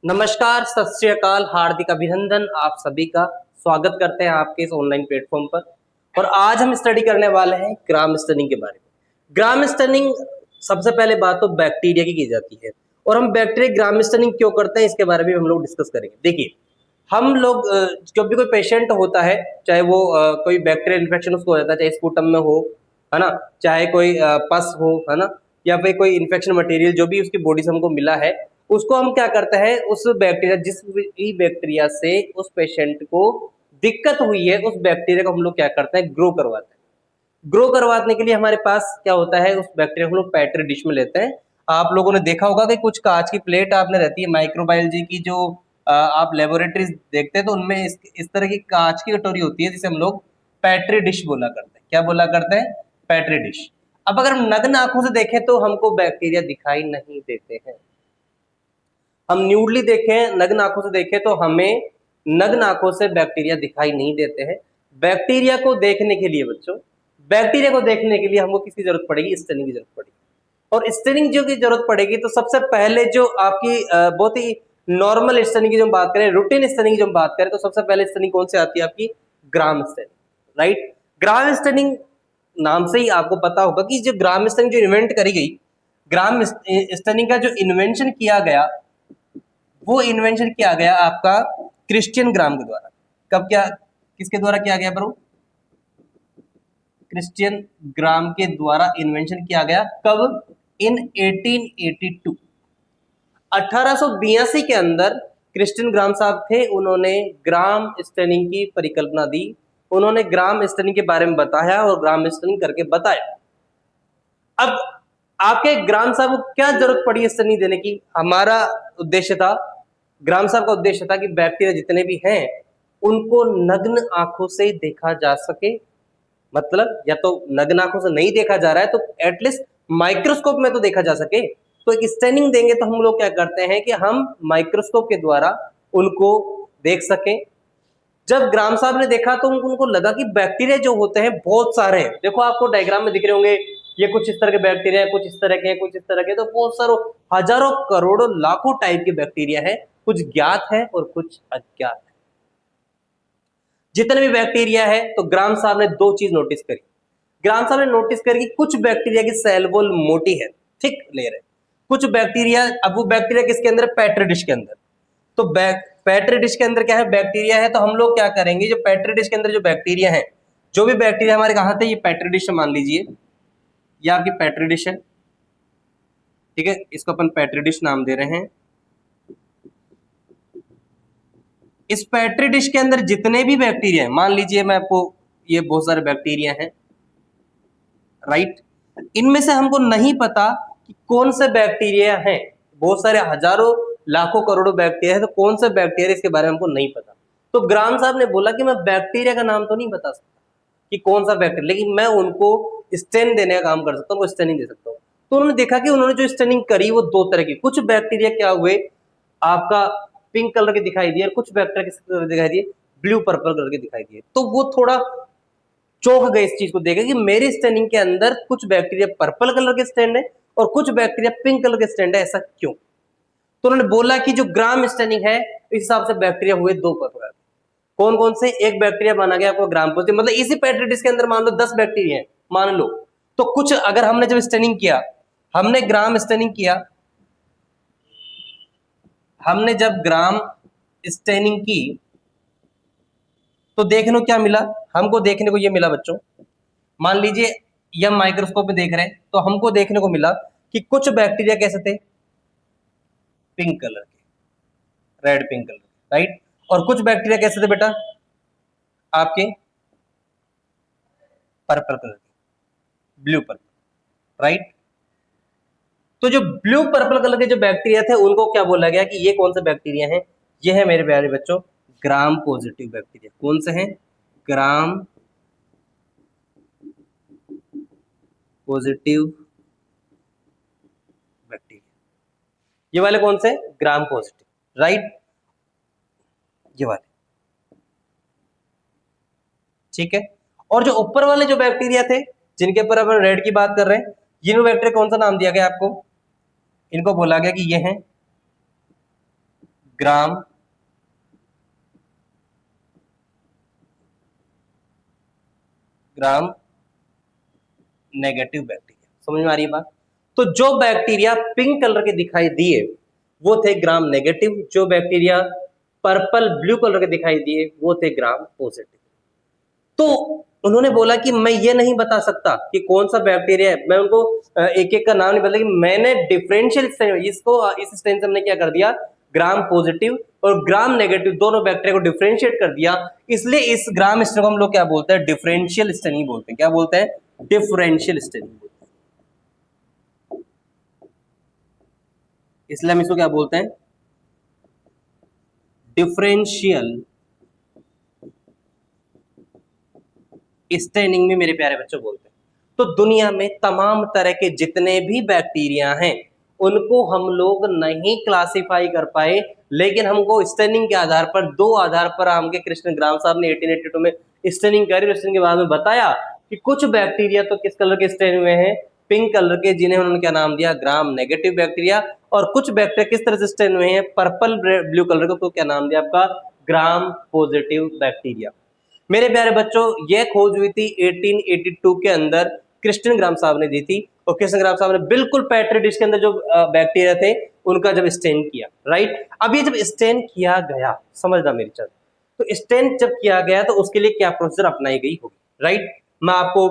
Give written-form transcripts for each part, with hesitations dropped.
नमस्कार, सत श्री अकाल, हार्दिक अभिनंदन। आप सभी का स्वागत करते हैं आपके इस ऑनलाइन प्लेटफॉर्म पर। और आज हम स्टडी करने वाले हैं ग्राम स्टनिंग के बारे में। ग्राम स्टनिंग सबसे पहले बात तो बैक्टीरिया की जाती है, और हम बैक्टीरिया ग्राम स्टनिंग क्यों करते हैं इसके बारे में हम लोग डिस्कस करेंगे। देखिए, हम लोग जब भी कोई पेशेंट होता है, चाहे वो कोई बैक्टीरियल इन्फेक्शन उसको हो जाता है, चाहे स्पूटम में हो, है ना, चाहे कोई पस हो, है ना, या फिर कोई इन्फेक्शन मटेरियल जो भी उसकी बॉडी से हमको मिला है, उसको हम क्या करते हैं, उस बैक्टीरिया जिस भी बैक्टीरिया से उस पेशेंट को दिक्कत हुई है, उस बैक्टीरिया को हम लोग क्या करते हैं, ग्रो करवाते हैं। ग्रो करवाने के लिए हमारे पास क्या होता है, उस बैक्टीरिया को हम लोग पेट्री डिश में लेते हैं। आप लोगों ने देखा होगा कि कुछ कांच की प्लेट आपने रहती है माइक्रोबायोलॉजी की, जो आप लेबोरेटरीज देखते हैं तो उनमें इस तरह की कांच की कटोरी होती है जिसे हम लोग पेट्री डिश बोला करते हैं। क्या बोला करते हैं? Petri dish. अब अगर हम नग्न आंखों से देखें तो हमको बैक्टीरिया दिखाई नहीं देते हैं। हम न्यूडली देखें, नग्न आंखों से देखें तो हमें नग्न आंखों से बैक्टीरिया दिखाई नहीं देते हैं। बैक्टीरिया को देखने के लिए बच्चों, बैक्टीरिया को देखने के लिए हमको किसकी जरूरत पड़ेगी? स्टेनिंग की जरूरत पड़ेगी। और स्टेनिंग जो की जरूरत पड़ेगी तो सबसे पहले जो आपकी बहुत ही नॉर्मल स्टेनिंग की जो बात करें, रूटीन स्टेनिंग की जो बात करें, तो सबसे पहले स्टेनिंग कौन सी आती है? आपकी gram staining, right. Gram staining नाम से ही आपको पता होगा कि जो ग्राम स्टेनिंग जो इन्वेंट करी गई, ग्राम स्टेनिंग का जो इन्वेंशन किया गया, वो इन्वेंशन किया गया आपका क्रिश्चियन ग्राम के द्वारा। कब? क्या किसके द्वारा किया गया ब्रो? क्रिश्चियन ग्राम के द्वारा इन्वेंशन किया गया। कब? इन 1882, 1882 के अंदर क्रिश्चियन ग्राम साहब थे, उन्होंने ग्राम स्टेनिंग की परिकल्पना दी। उन्होंने ग्राम स्टेनिंग के बारे में बताया और ग्राम स्टेनिंग करके बताया। अब आपके ग्राम साहब को क्या जरूरत पड़ी स्टेनिंग देने की? हमारा उद्देश्य था, ग्राम साहब का उद्देश्य था कि बैक्टीरिया जितने भी हैं उनको नग्न आंखों से देखा जा सके। मतलब या तो नग्न आंखों से नहीं देखा जा रहा है तो एटलीस्ट माइक्रोस्कोप में तो देखा जा सके। तो एक स्टेनिंग देंगे तो हम लोग क्या करते हैं कि हम माइक्रोस्कोप के द्वारा उनको देख सकें। जब ग्राम साहब ने देखा तो उनको लगा कि बैक्टीरिया जो होते हैं बहुत सारे हैं। देखो, आपको डायग्राम में दिख रहे होंगे, ये कुछ इस तरह के बैक्टीरिया है, कुछ इस तरह के हैं, कुछ इस तरह के, तो बहुत सारे हजारों करोड़ों लाखों टाइप के बैक्टीरिया है। कुछ ज्ञात है और कुछ अज्ञात है। जितने भी बैक्टीरिया है, तो ग्राम साहब ने दो चीज नोटिस करी। ग्राम साहब ने नोटिस करी कि कुछ बैक्टीरिया की सेल वॉल मोटी है, थिक लेयर है। कुछ बैक्टीरिया, अब वो बैक्टीरिया किसके अंदर? पेट्री डिश के अंदर। तो पेट्री डिश के अंदर क्या है? बैक्टीरिया है। तो हम लोग क्या करेंगे, जो पेट्री डिश के अंदर जो बैक्टीरिया है, जो भी बैक्टीरिया हमारे कहां थे, ये पेट्री डिश मान लीजिए, ये आपकी पेट्री डिश है, ठीक है, इसको अपन पेट्री डिश नाम दे रहे हैं। इस पेट्री डिश के अंदर जितने भी बैक्टीरिया हैं, मान लीजिए मैं आपको, ये बहुत सारे बैक्टीरिया हैं, राइट। इनमें से हमको नहीं पता कि कौन से बैक्टीरिया हैं। बहुत सारे हजारों लाखों करोड़ों बैक्टीरिया है, तो कौन से बैक्टीरिया इसके बारे में हमको नहीं पता। तो ग्राम साहब ने बोला कि मैं बैक्टीरिया का नाम तो नहीं बता सकता कि कौन सा बैक्टीरिया, लेकिन मैं उनको स्टेन देने का काम कर सकता हूँ, स्टेनिंग दे सकता हूँ। तो उन्होंने देखा कि उन्होंने जो स्टेनिंग करी वो दो तरह की, कुछ बैक्टीरिया क्या हुए, आपका पिंक कलर के दिखाई दिए, और कुछ बैक्टीरिया किस कलर दिखाई दिए? ब्लू पर्पल कलर के दिखाई दिए। तो वो थोड़ा चौंक गए इस चीज को देखे कि मेरी स्टेनिंग के अंदर कुछ बैक्टीरिया पर्पल कलर के स्टैंड है और कुछ बैक्टीरिया पिंक कलर के स्टैंड है, ऐसा क्यों? तो उन्होंने बोला कि जो ग्राम स्टेनिंग है, इस हिसाब से बैक्टीरिया हुए दो प्रकार। कौन कौन से? एक बैक्टीरिया माना गया आपको ग्राम पॉजिटिव, मतलब इसी पेट्री डिश के अंदर मान लो 10 बैक्टीरिया है, मान लो। तो कुछ अगर हमने जब स्टेनिंग किया, हमने ग्राम स्टेनिंग किया, हमने जब ग्राम स्टेनिंग की तो देखने को क्या मिला? हमको देखने को ये मिला बच्चों, मान लीजिए ये हम माइक्रोस्कोप में देख रहे हैं, तो हमको देखने को मिला कि कुछ बैक्टीरिया कैसे थे? पिंक कलर के, रेड पिंक कलर, राइट। और कुछ बैक्टीरिया कैसे थे बेटा? आपके पर्पल कलर के, ब्लू पर्पल, राइट। तो जो ब्लू पर्पल कलर के जो बैक्टीरिया थे उनको क्या बोला गया कि ये कौन से बैक्टीरिया हैं? ये है मेरे प्यारे बच्चों ग्राम पॉजिटिव बैक्टीरिया। कौन से हैं? Gram positive bacteria. ये वाले कौन से? ग्राम पॉजिटिव, राइट, ये वाले, ठीक है। और जो ऊपर वाले जो बैक्टीरिया थे जिनके ऊपर अपन रेड की बात कर रहे हैं, ये बैक्टीरिया कौन सा नाम दिया गया आपको? इनको बोला गया कि ये हैं ग्राम ग्राम नेगेटिव बैक्टीरिया। समझ में आ रही है बात? तो जो बैक्टीरिया पिंक कलर के दिखाई दिए वो थे ग्राम नेगेटिव, जो बैक्टीरिया पर्पल ब्लू कलर के दिखाई दिए वो थे ग्राम पॉजिटिव। तो उन्होंने बोला कि मैं ये नहीं बता सकता कि कौन सा बैक्टीरिया है, मैं उनको एक एक का नाम नहीं बता, कि मैंने डिफरेंशियल इसको इस स्टेज से हमने क्या कर दिया, ग्राम पॉजिटिव और ग्राम नेगेटिव दोनों बैक्टीरिया को डिफरेंशिएट कर दिया। इसलिए इस ग्राम स्टेनिंग को हम लोग क्या बोलते हैं, डिफरेंशियल स्टेनिंग बोलते हैं। क्या बोलते हैं? Differential staining. इसलिए हम इसको क्या बोलते हैं, डिफरेंशियल स्टेनिंग में मेरे प्यारे बच्चों बोलते हैं। तो दुनिया में तमाम तरह के जितने भी बैक्टीरिया हैं उनको हम लोग नहीं क्लासिफाई कर पाए, लेकिन हमको स्टेनिंग के आधार पर, दो आधार पर हमके कृष्ण ग्राम साहब ने 1882 में स्टेनिंग करी। स्टेनिंग के बाद में बताया कि कुछ बैक्टीरिया तो किस कलर के स्टेन हुए हैं, पिंक कलर के, जिन्हें उन्होंने क्या नाम दिया, ग्राम नेगेटिव बैक्टीरिया। और कुछ बैक्टीरिया किस तरह से स्टेन हुए हैं, पर्पल ब्लू कलर को, तो क्या नाम दिया आपका, ग्राम पॉजिटिव बैक्टीरिया। मेरे प्यारे बच्चों ये खोज हुई थी 1882 के अंदर, कृष्ण ग्राम साहब ने दी थी। और कृष्ण ग्राम साहब ने बिल्कुल पेट्री डिश के अंदर जो बैक्टीरिया थे उनका जब स्टेन किया, राइट। अब ये जब स्टेन किया गया, समझना मेरी चल, तो स्टेन जब किया गया तो उसके लिए क्या प्रोसीजर अपनाई गई होगी, राइट। मैं आपको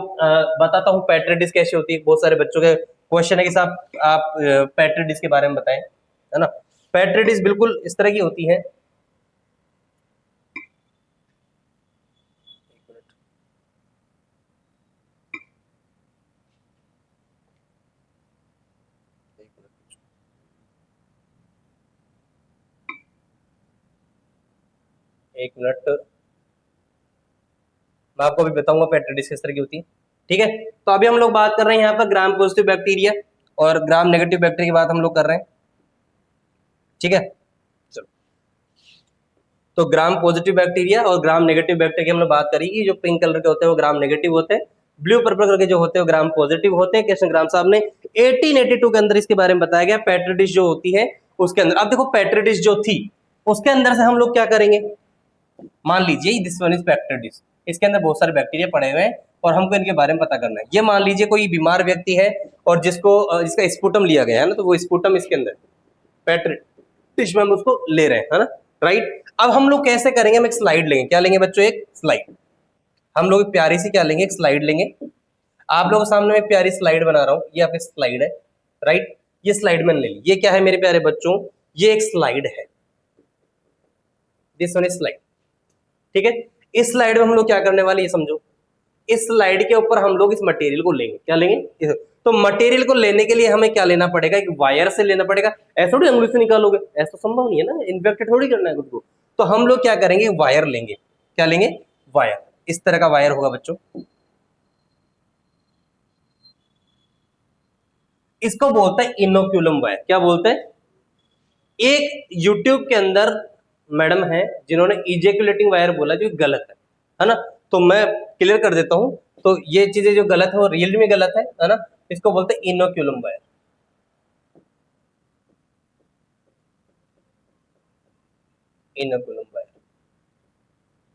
बताता हूँ पेट्री डिश कैसे होती है। बहुत सारे बच्चों के क्वेश्चन है कि साहब आप पेट्री डिश के बारे में बताएं, है ना। पेट्री डिश बिल्कुल इस तरह की होती है। एक मिनट, मैं आपको अभी बताऊंगा पेट्री डिश किस तरह की होती है, ठीक है। तो अभी हम लोग बात कर रहे हैं यहाँ पर ग्राम पॉजिटिव बैक्टीरिया और ग्राम नेगेटिव बैक्टीरिया की बात हम लोग कर रहे हैं, ठीक है। चलो, तो ग्राम पॉजिटिव बैक्टीरिया और ग्राम नेगेटिव बैक्टीरिया की हमने बात करी कि जो पिंक कलर के होते हैं वो ग्राम नेगेटिव होते हैं, ब्लू पर्पल कलर के जो होते हैं वो ग्राम पॉजिटिव होते हैं। कृष्ण ग्राम साहब ने 1882 के अंदर इसके बारे में बताया गया। पेट्री डिश जो होती है उसके अंदर, अब देखो पेट्री डिश जो थी उसके अंदर से हम लोग क्या करेंगे, मान लीजिए this one is petri dish, इसके अंदर बहुत सारे बैक्टीरिया पड़े हुए हैं और हमको इनके बारे में पता करना है। ये मान लीजिए कोई बीमार व्यक्ति है और जिसका स्पुटम लिया गया है ना, तो वो स्पुटम इसके अंदर पेट्री डिश में हम उसको ले रहे हैं, है ना, राइट। अब हम लोग कैसे करेंगे, हम एक स्लाइड लेंगे। क्या लेंगे बच्चों, एक स्लाइड। हम लोग प्यारी सी क्या लेंगे, एक स्लाइड लेंगे। आप लोगों के सामने मैं प्यारी स्लाइड बना रहा हूँ, ये आपकी स्लाइड है, राइट। ये स्लाइड मैंने ले ली। ये क्या है मेरे प्यारे बच्चों, ये एक स्लाइड है, दिस वन इज स्लाइड, ठीक है। इस स्लाइड में हम लोग क्या करने वाले ये समझो। इस स्लाइड के ऊपर हम लोग इस मटेरियल को लेंगे। क्या लेंगे, तो मटेरियल को लेने के लिए हमें क्या लेना पड़ेगा, एक वायर से लेना पड़ेगा। ऐसा थोड़ी अंगुली से निकालोगे, ऐसा संभव नहीं है ना, इन्फेक्टेड थोड़ी करना है खुद को। तो हम लोग क्या करेंगे, वायर लेंगे। क्या लेंगे, वायर। इस तरह का वायर होगा बच्चों, इसको बोलते हैं इनोक्यूलम वायर। क्या बोलते हैं, एक यूट्यूब के अंदर मैडम है जिन्होंने इजेकुलेटिंग वायर बोला, जो गलत है ना। तो मैं क्लियर कर देता हूं, तो ये चीजें जो गलत है वो रियल में गलत है ना। इसको बोलते हैं इनोक्यूलम वायर, इनोक्यूलम वायर,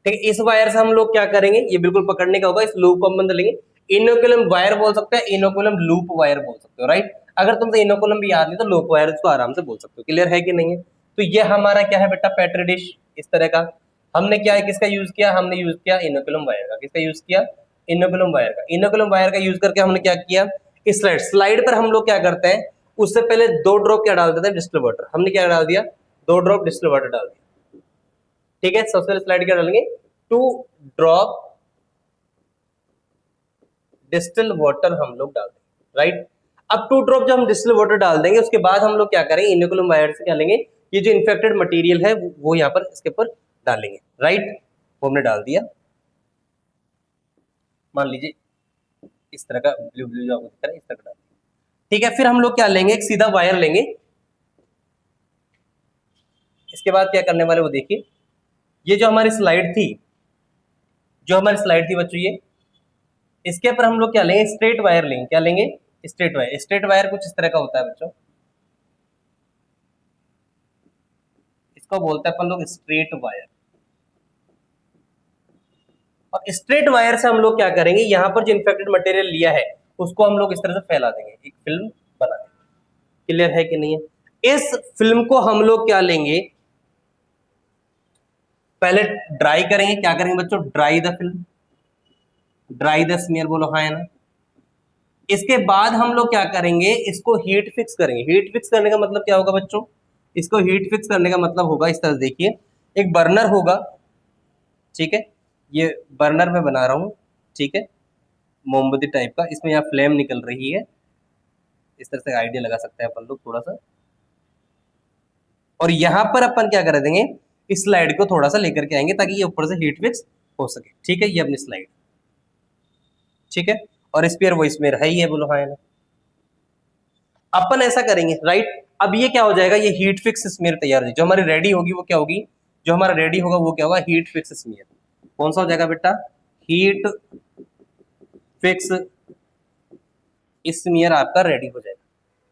ठीक है। इस वायर से हम लोग क्या करेंगे, ये बिल्कुल पकड़ने का होगा, इस लूप को हम बंद लेंगे। इनोकुलम वायर बोल सकते हैं, इनोकुलम लूप वायर बोल सकते हो, राइट। अगर तुमसे इनोकुलम भी याद नहीं तो लूप वायर इसको आराम से बोल सकते हो। क्लियर है कि नहीं है। तो ये हमारा क्या है बेटा, पेट्री डिश इस तरह का। हमने क्या है, किसका यूज किया, हमने यूज किया इनोकुलम वायर का। किसका यूज किया, इनोकुलम वायर का। इनोकुलम वायर का यूज करके हमने क्या किया, इस स्लाइड स्लाइड पर हम लोग क्या करते हैं, उससे पहले 2 ड्रॉप क्या डाल देते हैं, डिस्टिल वाटर। हमने क्या डाल दिया, 2 ड्रॉप डिस्टिल वाटर डाल दिया, ठीक है। सबसे पहले स्लाइड क्या डालेंगे, 2 ड्रॉप डिस्टिल वाटर हम लोग डाल देंगे, राइट। अब 2 ड्रॉप जब हम डिस्टिल वाटर डाल देंगे उसके बाद हम लोग क्या करेंगे, इनोकुलम वायर से क्या लेंगे, ये जो इन्फेक्टेड मटेरियल है वो यहाँ पर इसके ऊपर डालेंगे, राइट। वो हमने डाल दिया, मान लीजिए इस तरह का ब्लू ब्लू जो आपको दिख रहा है, इस तरह का डाल दिया, ठीक है। फिर हम लोग क्या लेंगे, एक सीधा वायर लेंगे। इसके बाद क्या करने वाले वो देखिए, ये जो हमारी स्लाइड थी, जो हमारी स्लाइड थी बच्चों, ये इसके ऊपर हम लोग क्या लेंगे, स्ट्रेट वायर लेंगे। क्या लेंगे, स्ट्रेट वायर। स्ट्रेट वायर कुछ इस तरह का होता है बच्चों, इसको बोलते हैं अपन लोग स्ट्रेट वायर। और स्ट्रेट वायर से हम लोग क्या करेंगे, यहां पर जो इन्फेक्टेड मटेरियल लिया है उसको हम लोग इस तरह से फैला देंगे, एक फिल्म बना देंगे। क्लियर है कि नहीं है? इस फिल्म को हम लोग क्या लेंगे, पहले ड्राई करेंगे। क्या करेंगे बच्चों, dry the film, dry the smear, बोलो हाँ है ना। इसके बाद हम लोग क्या करेंगे, इसको हीट फिक्स करेंगे। हीट फिक्स करने का मतलब क्या होगा बच्चों, इसको हीट फिक्स करने का मतलब होगा इस तरह देखिए, एक बर्नर होगा, ठीक है, ये बर्नर में बना रहा हूं, ठीक है, मोमबत्ती टाइप का, इसमें यहाँ फ्लेम निकल रही है, इस तरह से आइडिया लगा सकते हैं अपन लोग थोड़ा सा। और यहाँ पर अपन क्या कर देंगे, इस स्लाइड को थोड़ा सा लेकर के आएंगे ताकि ये ऊपर से हीट फिक्स हो सके, ठीक है, ये अपनी स्लाइड, ठीक है। और स्पेयर वो स्पेयर है ही है, बोलो हाँ है ना। अपन ऐसा करेंगे, राइट। अब ये क्या हो जाएगा, ये हीट फिक्स स्मीयर तैयार हो जाएगी। जो हमारी रेडी होगी वो क्या होगी, जो हमारा रेडी होगा वो क्या होगा, हीट फिक्स स्मीयर। कौन सा हो जाएगा बेटा, हीट फिक्स स्मीयर आपका रेडी हो जाएगा।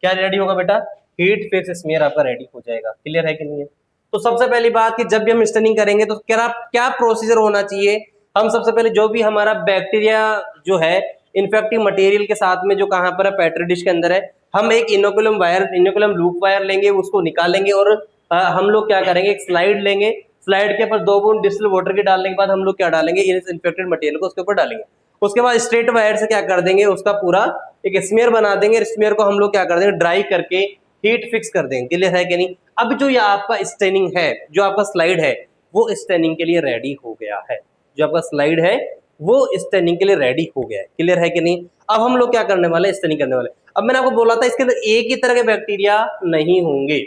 क्या रेडी होगा बेटा, हीट फिक्स स्मीयर आपका रेडी हो जाएगा। क्लियर है कि नहीं है? तो सबसे पहली बात कि जब भी हम स्टनिंग करेंगे तो क्या क्या प्रोसीजर होना चाहिए, हम सबसे पहले जो भी हमारा बैक्टीरिया जो है इन्फेक्टिव मटेरियल के साथ में जो कहां पर है, पेट्री डिश के अंदर है, हम एक inoculum wire, inoculum loop wire लेंगे, उसको निकालेंगे और हम लोग क्या करेंगे, एक स्लाइड लेंगे, स्लाइड के ऊपर 2 बूंद डिस्टिल वाटर के डालने के बाद हम लोग क्या डालेंगे, इस इन्फेक्टेड मटेरियल को उसके ऊपर डालेंगे। उसके बाद स्ट्रेट वायर से क्या कर देंगे, उसका पूरा एक स्मीयर बना देंगे। स्मीयर को हम लोग क्या कर देंगे, ड्राई करके हीट फिक्स कर देंगे। क्लियर है कि नहीं? अब जो ये आपका स्टेनिंग है, जो आपका स्लाइड है, वो स्टेनिंग के लिए रेडी हो गया है। जो आपका स्लाइड है वो स्टेनिंग के लिए रेडी हो गया है। क्लियर है कि नहीं? अब हम लोग क्या करने वाले, स्टेनिंग करने वाले। अब मैंने आपको बोला था इसके अंदर एक ही तरह के बैक्टीरिया नहीं होंगे,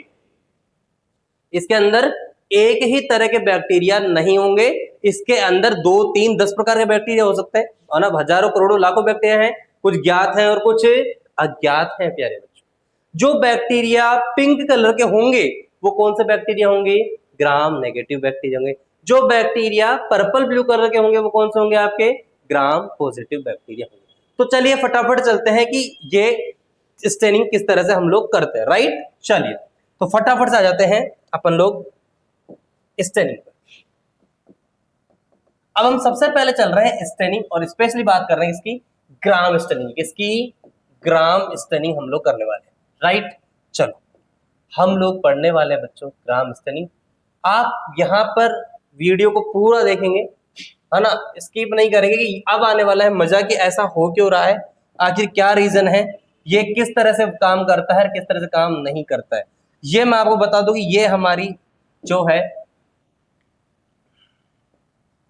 इसके अंदर एक ही तरह के बैक्टीरिया नहीं होंगे, इसके अंदर 2, 3, 10 प्रकार के बैक्टीरिया हो सकते हैं, और ना हजारों करोड़ों लाखों बैक्टीरिया हैं, कुछ ज्ञात हैं और कुछ अज्ञात हैं प्यारे बच्चों। जो बैक्टीरिया पिंक कलर के होंगे वो कौन से बैक्टीरिया होंगे, ग्राम नेगेटिव बैक्टीरिया होंगे। जो बैक्टीरिया पर्पल ब्लू कलर के होंगे वो कौन से होंगे, आपके ग्राम पॉजिटिव बैक्टीरिया होंगे। तो चलिए फटाफट चलते हैं कि ये स्टेनिंग किस तरह से हम लोग करते हैं, राइट। चलिए तो फटाफट से आ जाते हैं अपन लोग स्टेनिंग पर। अब हम सबसे पहले चल रहे हैं स्टेनिंग, और स्पेशली बात कर रहे हैं इसकी ग्राम स्टेनिंग, इसकी ग्राम स्टेनिंग हम लोग करने वाले हैं, राइट। चलो हम लोग पढ़ने वाले हैं बच्चों ग्राम स्टेनिंग। आप यहाँ पर वीडियो को पूरा देखेंगे, है ना, स्किप नहीं करेंगे कि अब आने वाला है मजा कि ऐसा हो क्यों रहा है, आखिर क्या रीजन है, ये किस तरह से काम करता है, किस तरह से काम नहीं करता है। ये मैं आपको बता दूं कि ये हमारी जो है,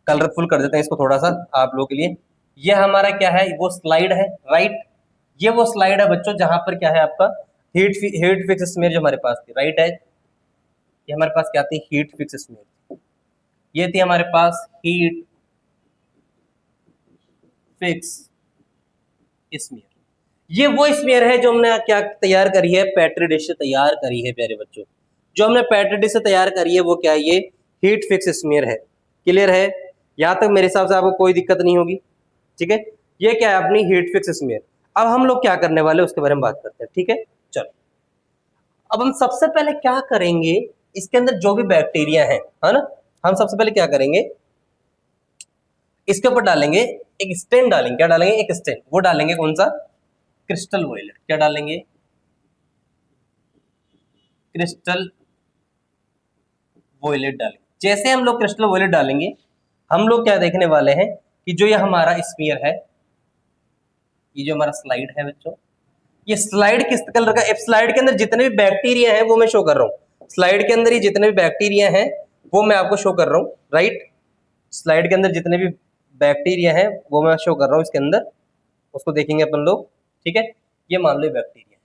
कलरफुल कर देते हैं इसको थोड़ा सा आप लोगों के लिए। ये हमारा क्या है, वो स्लाइड है, राइट। ये वो स्लाइड है बच्चों जहां पर क्या है आपका हीट फिक्स स्मीयर जो हमारे पास थी, राइट है। ये हमारे पास क्या थी, हीट फिक्स स्मीयर। ये थी हमारे पास हीट फिक्स स्मीयर। ये वो स्मीयर है जो हमने क्या तैयार करी है, पेट्री डिश से तैयार करी है प्यारे बच्चों। जो हमने पेट्री डिश से तैयार करी है वो क्या है, ये हीट फिक्स स्मीयर है। क्लियर है? यहां तक मेरे हिसाब से आपको कोई दिक्कत नहीं होगी, ठीक है। ये क्या है, अपनी हीट फिक्स स्मीयर। अब हम लोग क्या करने वाले उसके बारे में बात करते हैं, ठीक है। चलो अब हम सबसे पहले क्या करेंगे, इसके अंदर जो भी बैक्टीरिया है ना, हम सबसे पहले क्या करेंगे, इसके ऊपर डालेंगे एक स्टेन, डालेंगे क्या डालेंगे, एक स्टेन। वो डालेंगे कौन सा, क्रिस्टल वॉयलेट। क्या डालेंगे, क्रिस्टल वॉयलेट डालेंगे। जैसे हम लोग क्रिस्टल वॉयलेट डालेंगे, हम लोग क्या देखने वाले हैं कि जो ये हमारा स्फीयर है, ये जो हमारा स्लाइड है बच्चों, ये स्लाइड किस कलर का, स्लाइड के अंदर जितने भी बैक्टीरिया हैं वो मैं शो कर रहा हूँ। स्लाइड के अंदर ही जितने भी बैक्टीरिया हैं वो मैं आपको शो कर रहा हूँ, राइट। स्लाइड के अंदर जितने भी बैक्टीरिया हैं वो मैं शो कर रहा हूँ इसके अंदर, उसको देखेंगे अपन लोग, ठीक है। ये मान लो बैक्टीरिया,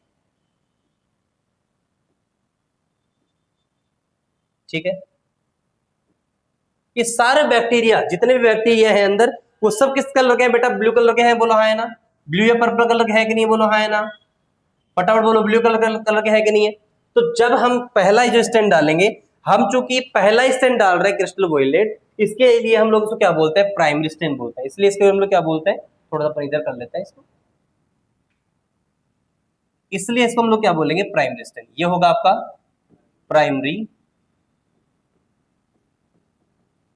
ठीक है। ये सारे बैक्टीरिया, जितने भी बैक्टीरिया हैं अंदर, वो सब किस कलर के हैं बेटा, ब्लू कलर के हैं, बोलो हाँ है ना। ब्लू या पर्पल कलर के है कि नहीं, बोलो हाँ है ना। फटाफट बोलो, ब्लू कलर के है कि नहीं है। तो जब हम पहला जो स्टेन डालेंगे, हम चूंकि पहला स्टेन डाल रहे हैं क्रिस्टल वॉयलेट, इसके लिए हम लोग इसको क्या बोलते हैं, प्राइमरी स्टेन बोलते हैं। इसलिए इसके हम लोग क्या बोलते हैं, थोड़ा सा इधर कर लेते हैं इसको, इसलिए इसको हम लोग क्या बोलेंगे, प्राइमरी स्टेन। ये होगा आपका प्राइमरी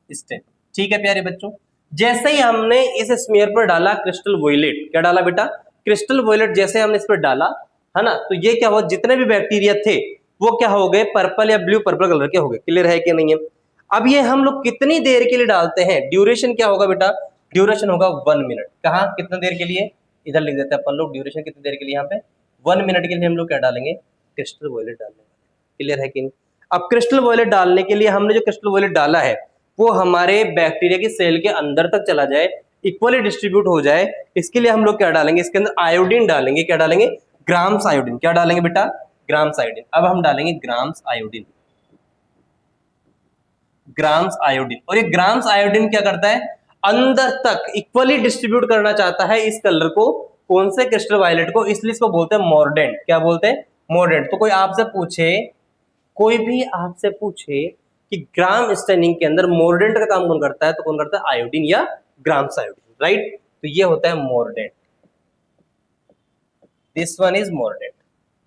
स्टेन। ठीक है प्यारे बच्चों, जैसे ही हमने इस स्मेयर पर डाला क्रिस्टल वॉयलेट, क्या डाला बेटा, क्रिस्टल वॉयलेट जैसे हमने इस पर डाला है ना, तो ये क्या हुआ, जितने भी बैक्टीरिया थे वो क्या हो गए, पर्पल या ब्लू पर्पल कलर के हो गए। क्लियर है कि नहीं है। अब ये हम लोग कितनी देर के लिए डालते हैं, ड्यूरेशन क्या होगा बेटा, ड्यूरेशन होगा 1 मिनट। कहा कितने देर के लिए, इधर लिख देते हैं अपन लोग, ड्यूरेशन कितनी देर के लिए, यहाँ पे 1 मिनट के लिए हम लोग क्या डालेंगे, क्रिस्टल वॉयलेट डालने वाले। क्लियर है कि नहीं। अब क्रिस्टल वॉयलेट डालने के लिए हमने जो क्रिस्टल वॉयलेट डाला है वो हमारे बैक्टीरिया की सेल के अंदर तक चला जाए, इक्वली डिस्ट्रीब्यूट हो जाए, इसके लिए हम लोग क्या डालेंगे, इसके अंदर आयोडीन डालेंगे। क्या डालेंगे, ग्राम्स आयोडीन। क्या डालेंगे बेटा, ग्राम्स आयोडीन। अब हम डालेंगे ग्राम्स आयोडीन, ग्राम्स आयोडीन। और ये ग्राम्स आयोडीन क्या करता है, अंदर तक इक्वली डिस्ट्रीब्यूट करना चाहता है इस कलर को, कौन से, क्रिस्टल वायलेट को, इसलिए इसको बोलते हैं मोर्डेंट। क्या बोलते हैं, मोर्डेंट। तो कोई आपसे पूछे, कोई भी आपसे पूछे कि ग्राम स्टेनिंग के अंदर मोर्डेंट का काम कौन करता है, तो कौन करता है, आयोडीन या ग्राम्स आयोडीन, राइट। तो ये होता है mordant, this one is mordant.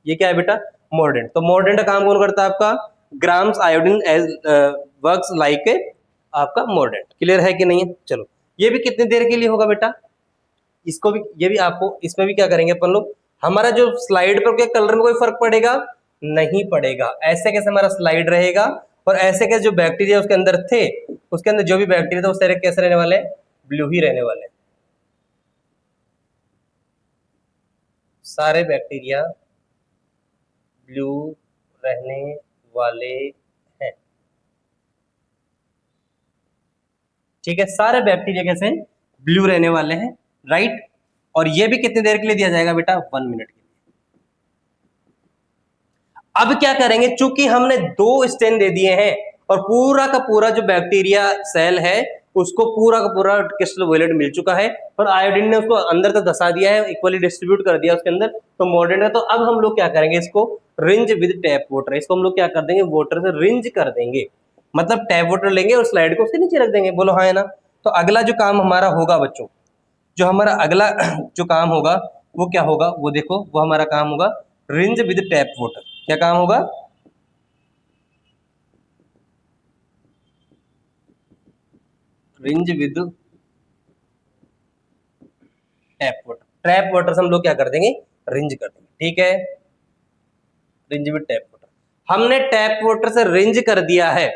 ये क्या है बेटा, मोर्डेंट। तो मोर्डेंट का काम कौन करता है आपका, grams iodine as works like आपका मोर्डेंट। क्लियर है कि नहीं है। चलो ये भी कितनी देर के लिए होगा बेटा, इसको भी, ये भी आपको, इसमें भी क्या करेंगे अपन लोग, हमारा जो स्लाइड पर क्या कलर में कोई फर्क पड़ेगा, नहीं पड़ेगा। ऐसे कैसे हमारा स्लाइड रहेगा, और ऐसे कैसे जो बैक्टीरिया उसके अंदर थे, उसके अंदर जो भी बैक्टीरिया थे वो सारे कैसे रहने वाले, ब्लू ही रहने वाले, सारे बैक्टीरिया ब्लू रहने वाले हैं। ठीक है, सारे बैक्टीरिया कैसे ब्लू रहने वाले हैं, राइट। और ये भी कितनी देर के लिए दिया जाएगा बेटा, 1 मिनट के लिए। अब क्या करेंगे, चूंकि हमने 2 स्टेन दे दिए हैं और पूरा का पूरा जो बैक्टीरिया सेल है उसको पूरा का पूरा क्रिस्टल वॉयलेट मिल चुका है, और आयोडीन ने उसको अंदर तक धसा दिया है, इक्वली डिस्ट्रीब्यूट कर दिया उसके अंदर, तो मोर्डेंट है। तो अब हम लोग क्या करेंगे, इसको रिंज विद टैप वाटर, इसको हम लोग क्या कर देंगे, वाटर से रिंज कर देंगे। मतलब टैप वाटर लेंगे और स्लाइड को उसके नीचे रख देंगे। बोलो हाँ है ना। तो अगला जो काम हमारा होगा बच्चों, जो हमारा अगला जो काम होगा वो क्या होगा, वो देखो, वो हमारा काम होगा रिंज विद टैप वाटर। क्या काम होगा, rinse with tap water. Tap water से हम लोग क्या कर देंगे, रिंज कर देंगे। ठीक है, रिंज विद टैप वाटर। हमने टैप वाटर से रिंज कर दिया है,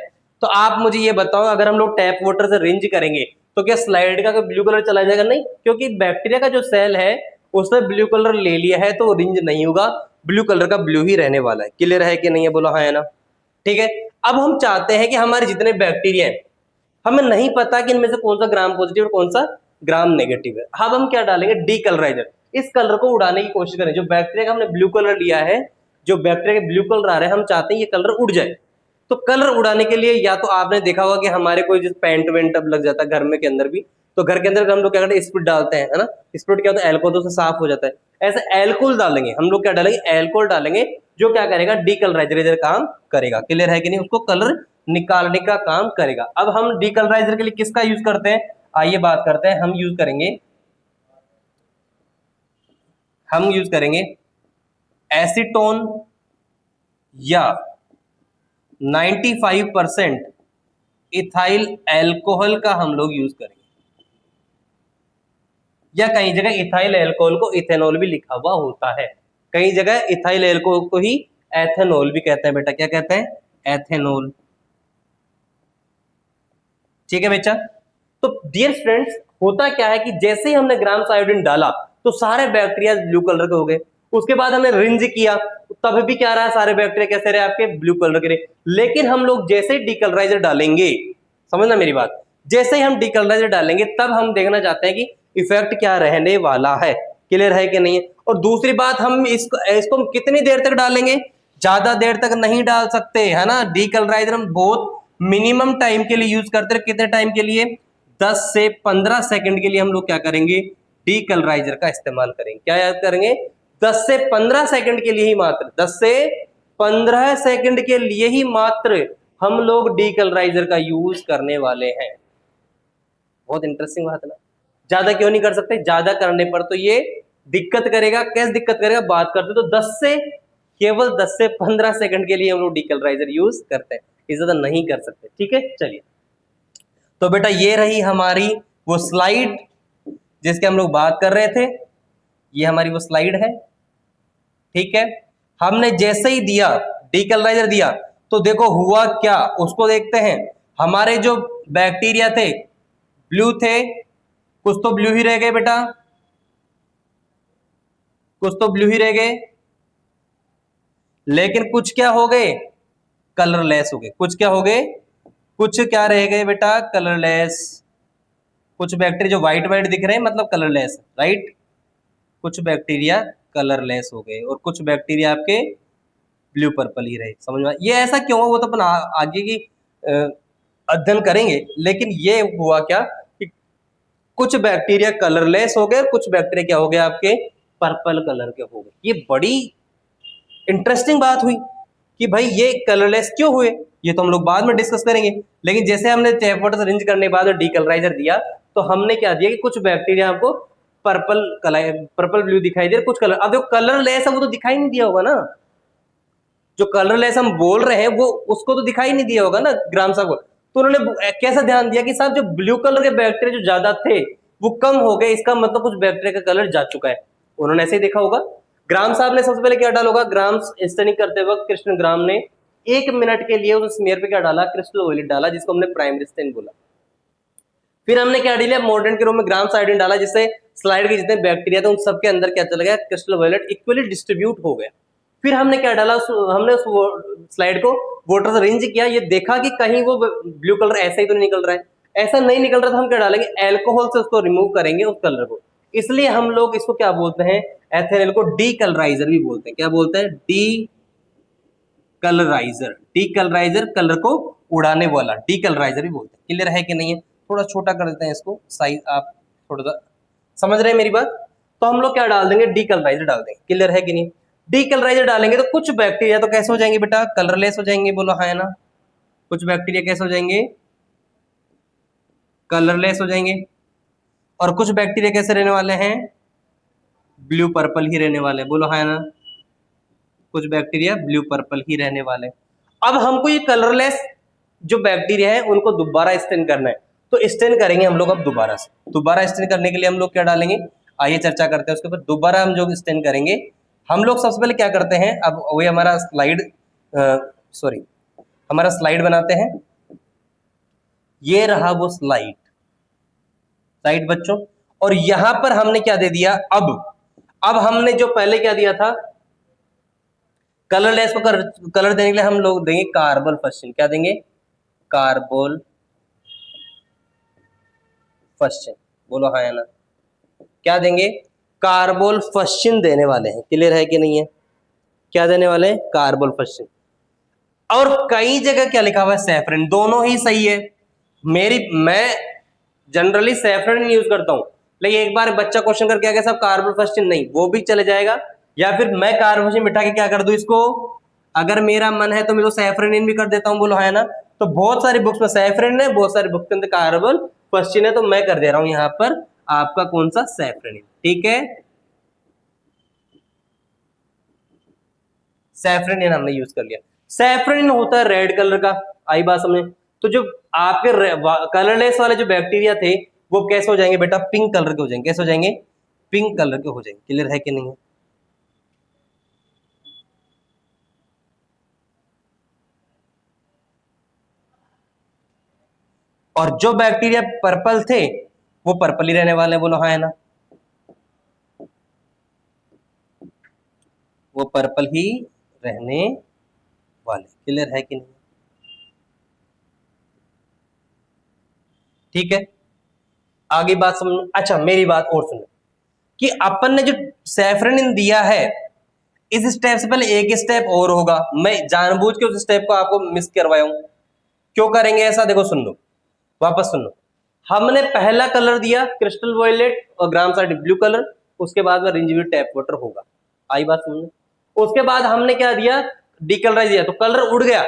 तो आप मुझे ये बताओ, अगर हम लोग टैप वाटर से रिंज करेंगे तो क्या स्लाइड का ब्लू कलर चला जाएगा, नहीं, क्योंकि बैक्टीरिया का जो सेल है उसने ब्लू कलर ले लिया है, तो रिंज नहीं होगा, ब्लू कलर का ब्लू ही रहने वाला है। क्लियर है कि नहीं है, बोलो हाँ है ना। ठीक है, अब हम चाहते हैं कि हमारे जितने बैक्टीरिया हैं, हमें नहीं पता कि इनमें से कौन सा ग्राम पॉजिटिव और कौन सा ग्राम नेगेटिव है। अब हम क्या डालेंगे, डीकलराइजर। इस कलर को उड़ाने की कोशिश करें, जो बैक्टीरिया का हमने ब्लू कलर लिया है, जो बैक्टीरिया के ब्लू कलर आ रहे हैं, हम चाहते हैं ये कलर उड़ जाए। तो कलर उड़ाने के लिए, या तो आपने देखा होगा कि हमारे कोई जिस पेंट वेंट अब लग जाता है घर में के अंदर भी, तो घर के अंदर हम लोग क्या करते हैं, स्प्रिट डालते हैं, है ना। स्प्रिट क्या होता है, एल्कोहल से साफ हो जाता है। ऐसे एल्कोहल डालेंगे हम लोग, क्या डालेंगे, एल्कोहल डालेंगे, जो क्या करेगा, डीकलराइजर काम करेगा। क्लियर है कि नहीं, उसको कलर निकालने का काम करेगा। अब हम डीकलराइजर के लिए किसका यूज करते हैं, आइए बात करते हैं। हम यूज करेंगे एसीटोन या 95% इथाइल एल्कोहल का हम लोग यूज करेंगे, या कई जगह इथाइल एल्कोहल को इथेनॉल भी लिखा हुआ होता है। कई जगह इथाइल एल्कोहल को ही एथेनॉल भी कहते हैं बेटा। क्या कहते हैं, एथेनॉल। ठीक है बेटा। तो डियर फ्रेंड्स, होता क्या है कि जैसे ही हमने ग्राम्स आयोडीन डाला तो सारे बैक्टीरिया ब्लू कलर के हो गए। उसके बाद हमने रिंज किया, तब भी क्या रहा, सारे बैक्टीरिया कैसे रहे, आपके ब्लू कलर के रहे। लेकिन हम लोग जैसे ही डीकलराइजर डालेंगे, समझना मेरी बात, जैसे ही हम डीकलराइजर डालेंगे तब हम देखना चाहते हैं कि इफेक्ट क्या रहने वाला है। क्लियर है कि नहीं है। और दूसरी बात, हम इसको हम कितनी देर तक डालेंगे, ज्यादा देर तक नहीं डाल सकते, है ना। डीकलराइजर हम बहुत मिनिमम टाइम के लिए यूज करते हैं। कितने टाइम के लिए, 10 से 15 सेकंड के लिए हम लोग क्या करेंगे, डीकलराइजर का इस्तेमाल करेंगे। क्या याद करेंगे, 10 से 15 सेकंड के लिए ही मात्र, 10 से 15 सेकंड के लिए ही मात्र हम लोग डीकलराइजर का यूज करने वाले हैं। बहुत इंटरेस्टिंग बात है ना। ज्यादा क्यों नहीं कर सकते, ज्यादा करने पर तो ये दिक्कत करेगा। कैसे दिक्कत करेगा, बात करते तो 10 से 15 सेकंड के लिए हम लोग डीकलराइजर यूज करते हैं, इससे ज्यादा नहीं कर सकते। ठीक है, चलिए। तो बेटा ये रही हमारी वो स्लाइड जिसके हम लोग बात कर रहे थे, ये हमारी वो स्लाइड है। ठीक है, हमने जैसे ही दिया डीकलराइजर दिया तो देखो हुआ क्या, उसको देखते हैं। हमारे जो बैक्टीरिया थे ब्लू थे, कुछ तो ब्लू ही रह गए बेटा, कुछ तो ब्लू ही रह गए, लेकिन कुछ क्या हो गए, कलरलेस हो गए। कुछ क्या हो गए, कुछ क्या रह गए बेटा, कलरलेस। कुछ बैक्टीरिया जो व्हाइट व्हाइट दिख रहे हैं मतलब कलरलेस, राइट। कुछ बैक्टीरिया कलरलेस हो गए और कुछ बैक्टीरिया आपके ब्लू पर्पल ही रहे। समझ में, ये ऐसा क्यों, वो तो अपन आगे की अध्ययन करेंगे। लेकिन ये हुआ क्या कि कुछ बैक्टीरिया कलरलेस हो गए और कुछ बैक्टीरिया क्या हो गए आपके पर्पल कलर के हो गए। ये बड़ी इंटरेस्टिंग बात हुई कि भाई ये कलरलेस क्यों हुए, ये तो हम लोग बाद में डिस्कस करेंगे। लेकिन जैसे हमने टैप वाटर से रिंज करने के बाद डीकलराइजर दिया तो हमने क्या दिया कि कुछ बैक्टीरिया आपको पर्पल ब्लू दिखाई दे, कुछ कलर। अब जो कलरलेस है वो तो दिखाई नहीं दिया होगा ना, जो कलरलेस हम बोल रहे हैं वो उसको तो दिखाई नहीं दिया होगा ना ग्राम साहब को। तो उन्होंने कैसा ध्यान दिया कि साहब जो ब्लू कलर के बैक्टीरिया जो ज्यादा थे वो कम हो गए, इसका मतलब कुछ बैक्टीरिया का कलर जा चुका है। उन्होंने ऐसे ही देखा होगा। ग्राम साहब ने सबसे पहले क्या डाला होगा, ग्राम स्टडी करते वक्त कृष्ण ग्राम ने 1 मिनट के लिए उस स्मेयर पे क्या डाला, क्रिस्टल ऑयल डाला, जिसको हमने प्राइमरी स्टेन बोला। फिर हमने क्या डाला, मॉडर्न के रूप में ग्राम साइडिन डाला, जिससे स्लाइड के जितने बैक्टीरिया थे उन सबके अंदर क्या चला गया, क्रिस्टल वायलेट इक्वली डिस्ट्रीब्यूट हो गया। फिर हमने क्या डाला, हमने उस स्लाइड को वाटर से रिंज किया, ये देखा कि कहीं वो ब्लू कलर ऐसा ही तो नहीं निकल रहा है। ऐसा नहीं निकल रहा तो हम क्या डालेंगे, अल्कोहल से उसको रिमूव करेंगे उस कलर को। इसलिए हम लोग इसको क्या बोलते हैं, एथेनॉल को डीकलराइजर भी बोलते हैं। क्या बोलते हैं, डीकलराइजर। डीकलराइजर कलर को उड़ाने वाला डीकलराइजर भी बोलते हैं। क्लियर है कि नहीं है? थोड़ा छोटा कर देते हैं इसको, साइज आप थोड़ा सा समझ रहे हैं मेरी बात। तो हम लोग क्या डाल देंगे, डीकलराइजर डाल देंगे। क्लियर है कि नहीं? डीकलराइजर डालेंगे तो कुछ बैक्टीरिया तो कैसे हो जाएंगे बेटा, कलरलेस हो जाएंगे, बोलो हाँ है ना। कुछ बैक्टीरिया कैसे हो जाएंगे, कलरलेस हो जाएंगे। और कुछ बैक्टीरिया कैसे रहने वाले हैं, ब्लू पर्पल ही रहने वाले, बोलो हाँ है ना। कुछ बैक्टीरिया ब्लू पर्पल ही रहने वाले। अब हमको ये कलरलेस जो बैक्टीरिया है उनको दोबारा स्टेन करना है, तो स्टेन करेंगे हम लोग अब दोबारा से। दोबारा स्टेन करने के लिए हम लोग क्या डालेंगे, आइए चर्चा करते हैं उसके ऊपर। दोबारा हम जो स्टेन करेंगे, हम लोग सबसे पहले क्या करते हैं, अब वही हमारा स्लाइड सॉरी हमारा स्लाइड बनाते हैं। ये रहा वो स्लाइड, राइट बच्चों। और यहां पर हमने क्या दे दिया, अब हमने जो पहले क्या दिया था, कलरलेस को कलर देने के लिए हम लोग देंगे कार्बन फर्स्ट। क्या देंगे, कार्बोल फर्स्ट। बोलो हाँ है ना। क्या देंगे, कार्बोल फर्स्ट देने वाले हैं। क्लियर है कि नहीं है? क्या देने वाले हैं, कार्बोल फर्स्ट। और कई जगह क्या लिखा हुआ है, सैफरन। दोनों ही सही है। मैं जनरली सैफरन यूज करता हूं, लेकिन एक बार बच्चा क्वेश्चन करके आ गया साहब कार्बोल फर्स्ट नहीं, वो भी चले जाएगा। या फिर मैं कार्बन फर्स्ट बिठा के क्या कर दूं इसको, अगर मेरा मन है तो मैं तो सैफरन भी कर देता हूं, बोलो है ना। तो बहुत सारी बुक्स में सैफरन है, बहुत सारी बुक्स के अंदर कार्बन फर्स्ट है, तो मैं कर दे रहा हूं यहाँ पर आपका कौन सा, सैफरन। ठीक है, सैफरन हमने यूज कर लिया। सैफरन होता है रेड कलर का, आई बात समझे। तो जो आपके कलरलेस वाले जो बैक्टीरिया थे वो कैसे हो जाएंगे बेटा, पिंक कलर के हो जाएंगे। कैसे हो जाएंगे, पिंक कलर के हो जाएंगे। क्लियर है कि नहीं है? और जो बैक्टीरिया पर्पल थे वो पर्पल ही रहने वाले हैं, बोलो हाँ है ना। वो पर्पल ही रहने वाले। क्लियर है कि नहीं? ठीक है, आगे बात समझ। अच्छा मेरी बात और सुनो कि अपन ने जो सैफरन दिया है, इस स्टेप से पहले एक स्टेप और होगा। मैं जानबूझ के उस स्टेप को आपको मिस करवाया हूं। क्यों करेंगे ऐसा, देखो सुन लो, वापस सुन लो। हमने पहला कलर दिया क्रिस्टल वॉयलेट और ग्राम साइड ब्लू कलर, उसके बाद में रिंजविड टैप वाटर होगा। आई बात सुन लो। उसके बाद हमने क्या दिया, डीकलराइज दिया, तो कलर उड़ गया।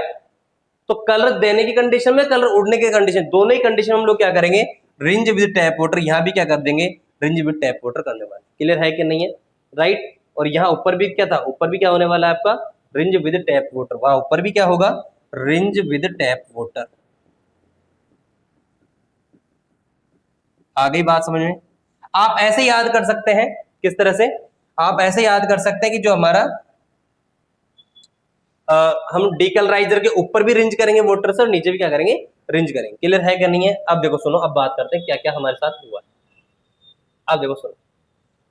तो कलर देने की कंडीशन में, कलर उड़ने की कंडीशन, दोनों ही कंडीशन हम लोग क्या करेंगे, रिंज विद टैप वाटर। यहां भी क्या कर देंगे, रिंज विद टैप वाटर करने वाले। क्लियर है कि नहीं है? राइट। और यहाँ ऊपर भी क्या था, ऊपर भी क्या होने वाला है आपका, रिंज विद टैप वाटर। वहां ऊपर भी क्या होगा, रिंज विद टैप वाटर। आ गई बात समझ में? आप ऐसे याद कर सकते हैं, किस तरह से? आप ऐसे याद कर सकते हैं कि जो हमारा हम डीकलराइजर के ऊपर भी रिंज करेंगे वाटर से और नीचे भी क्या करेंगे, रिंज करेंगे। क्लियर है क्या नहीं है? अब देखो सुनो, अब बात करते हैं क्या क्या हमारे साथ हुआ। अब देखो सुनो,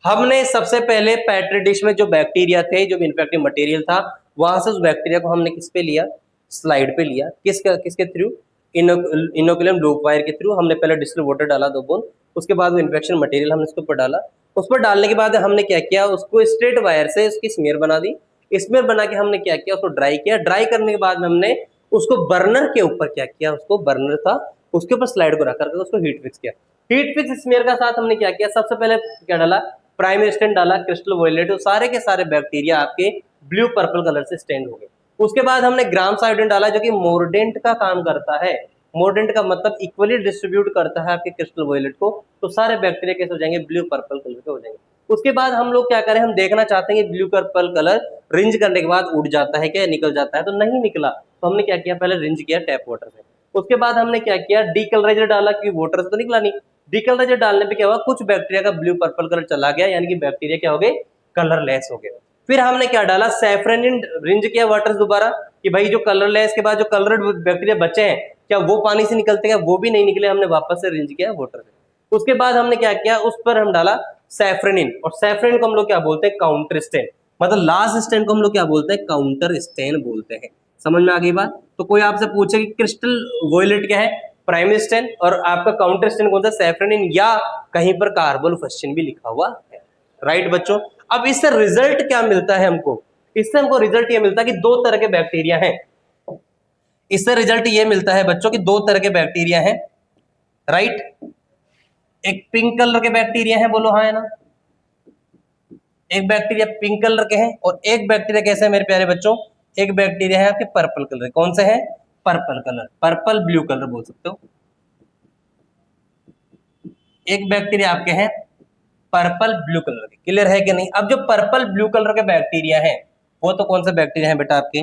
हमने सबसे पहले पेट्री डिश में जो बैक्टीरिया थे, जो इन्फेक्टिव मटेरियल था, वहां से उस बैक्टीरिया को हमने किस पे लिया, स्लाइड पे लिया। किसके थ्रू? इनोकुलम लूप वायर के थ्रू। हमने पहले डिस्टिल वाटर डाला 2 बूंद, उसके बाद वो इन्फेक्शन मटेरियल हमने उसके ऊपर डाला। उस पर डालने के बाद हमने क्या किया, उसको स्ट्रेट वायर से उसकी स्मेयर बना दी। स्मेयर बना के हमने क्या किया, उसको ड्राई किया। ड्राई करने के बाद में हमने उसको बर्नर के ऊपर क्या किया, उसको बर्नर था उसके ऊपर स्लाइड को रख करके उसको हीट फिक्स किया। हीट फिक्स स्मेयर का साथ हमने क्या किया, सबसे पहले क्या डाला, प्राइमरी स्टेन डाला, क्रिस्टल वोयलेट, तो सारे के सारे बैक्टीरिया आपके ब्लू पर्पल कलर से स्टेन हो गए। उसके बाद हमने ग्राम्स आयोडीन डाला, जो कि मोर्डेंट का काम करता है। मोर्डेंट का मतलब इक्वली डिस्ट्रीब्यूट करता है आपके क्रिस्टल वोयलेट को, तो सारे बैक्टीरिया कैसे हो जाएंगे, ब्लू पर्पल कलर के हो जाएंगे। उसके बाद हम लोग क्या करें, हम देखना चाहते हैं कि ब्लू पर्पल कलर रिंज करने के बाद उड़ जाता है क्या, निकल जाता है? तो नहीं निकला, तो हमने क्या किया, पहले रिंज किया टैप वाटर से। उसके बाद हमने क्या किया, डीकलराइजर डाला, क्योंकि वाटर से तो निकला नहीं। डीकलराइजर डालने पे क्या हुआ, कुछ बैक्टीरिया का ब्लू पर्पल कलर चला गया, यानी कि बैक्टीरिया क्या हो गए, कलरलेस हो गए। फिर हमने क्या डाला, सैफरनिन रिंज किया वाटर दोबारा, कि भाई जो कलरलेस के बाद जो कलर्ड बैक्टीरिया बचे हैं, क्या वो पानी से निकलते हैं? वो भी नहीं निकले, हमने वापस से रिंज किया वाटर से। उसके बाद हमने क्या किया, उस पर हम डाला सैफरनिन, और सैफरनिन को हम लोग क्या बोलते हैं, काउंटर स्टेन। मतलब लास्ट स्टेन को हम लोग क्या बोलते हैं, काउंटर स्टेन बोलते हैं। समझ में आ गई बात? तो कोई आपसे पूछे कि क्रिस्टल वोयलेट क्या है, प्राइमरी स्टेन, और आपका काउंटर स्टेन कौन सा, सैफरनिन, या कहीं पर कार्बोफस्चिन भी लिखा हुआ है। राइट बच्चों? अब इससे रिजल्ट क्या मिलता है हमको, इससे हमको रिजल्ट ये मिलता है कि 2 तरह के बैक्टीरिया हैं। इससे रिजल्ट ये मिलता है बच्चों कि 2 तरह के बैक्टीरिया हैं। राइट? एक पिंक कलर के बैक्टीरिया हैं, बोलो हाँ है ना? एक बैक्टीरिया पिंक कलर के हैं, और एक बैक्टीरिया कैसे है मेरे प्यारे बच्चों, एक बैक्टीरिया है आपके पर्पल कलर। कौन से है? Purple colour, purple blue colour बोल सकते हो। एक बैक्टीरिया आपके हैं पर्पल ब्लू कलर के। क्लियर है कि नहीं? अब जो पर्पल ब्लू कलर के बैक्टीरिया हैं, वो तो कौन से बैक्टीरिया हैं बेटा, आपके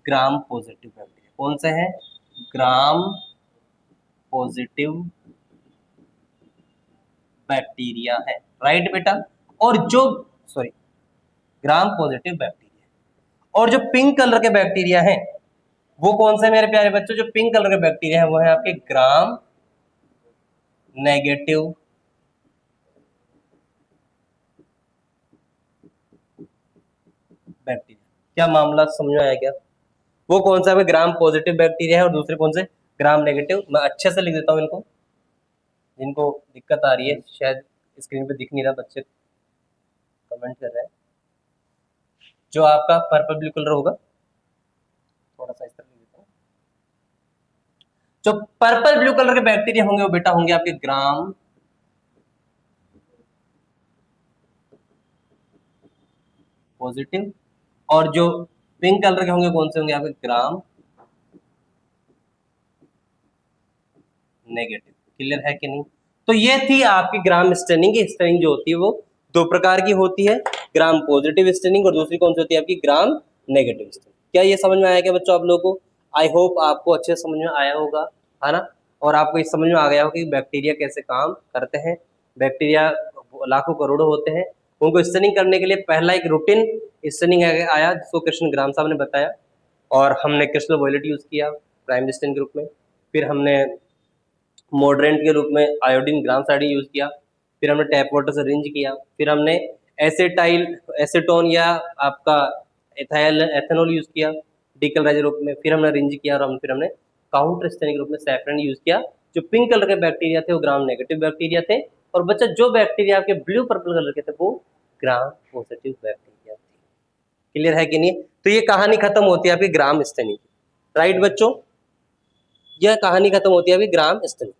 ग्राम पॉजिटिव बैक्टीरिया। कौन से हैं? ग्राम पॉजिटिव बैक्टीरिया है। राइट बेटा? और जो सॉरी ग्राम पॉजिटिव बैक्टीरिया, और जो पिंक कलर के बैक्टीरिया हैं, वो कौन से मेरे प्यारे बच्चों, जो पिंक कलर के बैक्टीरिया हैं वो है आपके ग्राम नेगेटिव बैक्टीरिया। क्या मामला समझ में आया क्या? वो कौन सा है, ग्राम पॉजिटिव बैक्टीरिया है, और दूसरे कौन से, ग्राम नेगेटिव। मैं अच्छे से लिख देता हूँ इनको, जिनको दिक्कत आ रही है, शायद स्क्रीन पे दिख नहीं रहा, बच्चे कमेंट कर रहे हैं। जो आपका पर्पल ब्लू कलर होगा, थोड़ा सा इस तरह लिख देता हूँ। जो पर्पल ब्लू कलर के बैक्टीरिया होंगे वो बेटा होंगे आपके ग्राम पॉजिटिव, और जो पिंक कलर के होंगे कौन से होंगे आपके ग्राम नेगेटिव। क्लियर है कि नहीं? तो ये थी आपकी ग्राम स्टेनिंग की। स्टेनिंग जो होती है वो 2 प्रकार की होती है, ग्राम पॉजिटिव स्टेनिंग, और दूसरी कौन सी होती है आपकी ग्राम नेगेटिव स्टेनिंग। क्या ये समझ में आया क्या बच्चों आप लोगों को? आई होप आपको अच्छे से समझ में आया होगा, है ना? और आपको ये समझ में आ गया होगा कि बैक्टीरिया कैसे काम करते हैं। बैक्टीरिया लाखों करोड़ों होते हैं, उनको स्टेनिंग करने के लिए पहला एक रूटीन स्टेनिंग आया, जिसको कृष्ण ग्राम साहब ने बताया, और हमने क्रिस्टल वॉयलेट यूज किया प्राइमरी स्टेन के रूप में। फिर हमने मॉडरेंट के रूप में आयोडीन ग्राम आयोडीन यूज किया। फिर हमने टैप वाटर से रिंज किया। फिर हमने एसेटाइल एसीटोन या आपका एथाइल एथेनॉल यूज किया डीकलराइजर रूप में। फिर हमने रिंज किया, और फिर हमने काउंटर स्टेनिंग के रूप में सैफरन यूज किया। जो पिंक कलर के बैक्टीरिया थे वो ग्राम नेगेटिव बैक्टीरिया थे, और बच्चा जो बैक्टीरिया आपके ब्लू पर्पल कलर के थे वो ग्राम पॉजिटिव बैक्टीरिया थे। क्लियर है कि नहीं? तो ये कहानी खत्म होती है आपकी ग्राम स्टेनिंग की। राइट बच्चों? यह कहानी खत्म होती है अभी ग्राम स्टेनिंग।